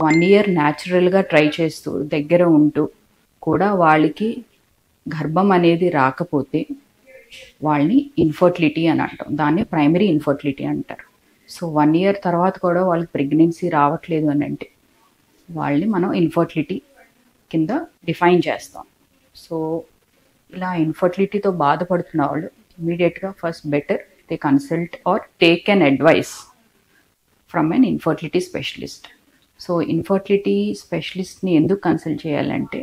1 year న్యాచురల్గా try చేస్తూ దగ్గర ఉంటూ కూడా వాళ్ళకి గర్భం అనేది రాకపోతే వాళ్ళని ఇన్ఫర్టిలిటీ అని అంటాం. దాన్ని ప్రైమరీ ఇన్ఫర్టిలిటీ అంటారు. సో 1 ఇయర్ తర్వాత కూడా వాళ్ళకి ప్రెగ్నెన్సీ రావట్లేదు అని అంటే వాళ్ళని మనం ఇన్ఫర్టిలిటీ కింద డిఫైన్ చేస్తాం. సో ఇలా ఇన్ఫర్టిలిటీతో బాధపడుతున్న వాళ్ళు ఇమీడియట్గా first better they consult or take an advice from an infertility specialist. So infertility స్పెషలిస్ట్ని ఎందుకు కన్సల్ట్ చేయాలంటే,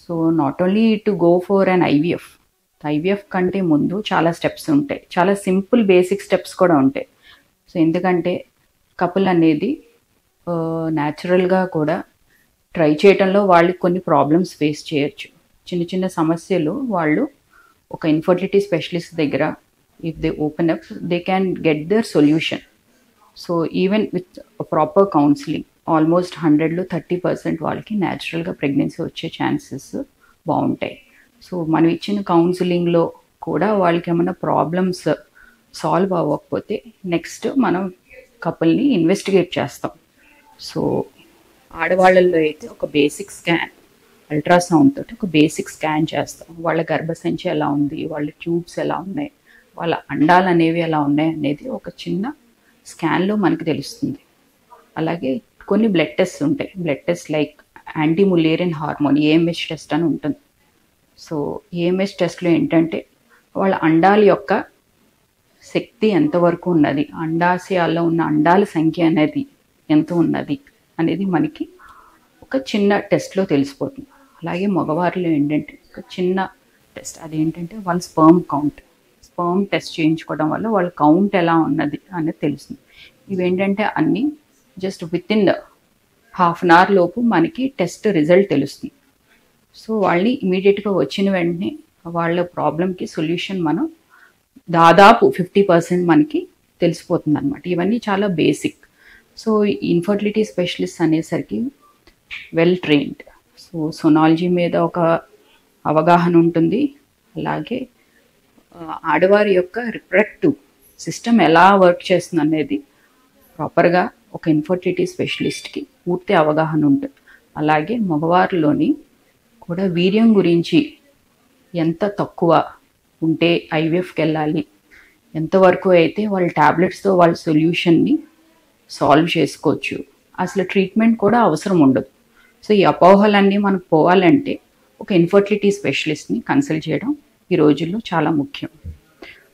so not only to go for an IVF కంటే ముందు చాలా స్టెప్స్ ఉంటాయి, చాలా సింపుల్ బేసిక్ స్టెప్స్ కూడా ఉంటాయి. సో ఎందుకంటే కపుల్ అనేది న్యాచురల్గా కూడా ట్రై చేయడంలో వాళ్ళకి కొన్ని ప్రాబ్లమ్స్ ఫేస్ చేయొచ్చు. చిన్న చిన్న సమస్యలు వాళ్ళు ఒక ఇన్ఫర్టిలిటీ స్పెషలిస్ట్ దగ్గర if they open up they can get their solution. So even with proper counselling almost 100లో 30% వాళ్ళకి న్యాచురల్గా ప్రెగ్నెన్సీ వచ్చే ఛాన్సెస్ బాగుంటాయి. సో మనం ఇచ్చిన కౌన్సిలింగ్లో కూడా వాళ్ళకి ఏమైనా ప్రాబ్లమ్స్ సాల్వ్ అవ్వకపోతే నెక్స్ట్ మనం కపుల్ని ఇన్వెస్టిగేట్ చేస్తాం. సో ఆడవాళ్ళల్లో అయితే ఒక బేసిక్ స్కాన్, అల్ట్రాసౌండ్ తోటి ఒక బేసిక్ స్కాన్ చేస్తాం. వాళ్ళ గర్భసంచి ఎలా ఉంది, వాళ్ళ ట్యూబ్స్ ఎలా ఉన్నాయి, వాళ్ళ అండాలు అనేవి ఎలా ఉన్నాయి అనేది ఒక చిన్న స్కాన్లో మనకు తెలుస్తుంది. అలాగే కొన్ని బ్లడ్ టెస్ట్ ఉంటాయి. Blood test like anti Mullerian hormone AMH test అని ఉంటుంది. సో ఏఎంహెచ్ టెస్ట్లో ఏంటంటే వాళ్ళ అండాల యొక్క శక్తి ఎంతవరకు ఉన్నది, అండాశయాల్లో ఉన్న అండాల సంఖ్య అనేది ఎంత ఉన్నది అనేది మనకి ఒక చిన్న టెస్ట్లో తెలిసిపోతుంది. అలాగే మగవారిలో ఏంటంటే ఒక చిన్న టెస్ట్, అదేంటంటే వాళ్ళ స్పర్మ్ టెస్ట్ చేయించుకోవడం వల్ల వాళ్ళ కౌంట్ ఎలా ఉన్నది అనేది తెలుస్తుంది. ఇవేంటంటే అన్నీ just within half an hour లోపు మనకి టెస్ట్ రిజల్ట్ తెలుస్తుంది. సో వాళ్ళని ఇమీడియట్గా వచ్చిన వెంటనే వాళ్ళ ప్రాబ్లంకి సొల్యూషన్ మనం దాదాపు 50% మనకి తెలిసిపోతుంది అనమాట. ఇవన్నీ చాలా బేసిక్. సో ఇన్ఫర్టిలిటీ స్పెషలిస్ట్ అనేసరికి వెల్ ట్రైన్డ్. సో సోనాలజీ మీద ఒక అవగాహన ఉంటుంది. అలాగే ఆడవారి యొక్క రిప్రొడక్టివ్ సిస్టమ్ ఎలా వర్క్ చేస్తుంది అనేది ప్రాపర్గా ఒక ఇన్ఫర్టిలిటీ స్పెషలిస్ట్కి పూర్తి అవగాహన ఉంటుంది. అలాగే మగవారిలోని కూడా వీర్యం గురించి ఎంత తక్కువ ఉంటే ఐవీఎఫ్కి వెళ్ళాలి, ఎంతవరకు అయితే వాళ్ళ ట్యాబ్లెట్స్తో వాళ్ళ సొల్యూషన్ని సాల్వ్ చేసుకోవచ్చు, అసలు ట్రీట్మెంట్ కూడా అవసరం ఉండదు. సో ఈ అపోహలన్నీ మనకు పోవాలంటే ఒక ఇన్ఫర్టిలిటీ స్పెషలిస్ట్ని కన్సల్ట్ చేయడం ఈ రోజుల్లో చాలా ముఖ్యం.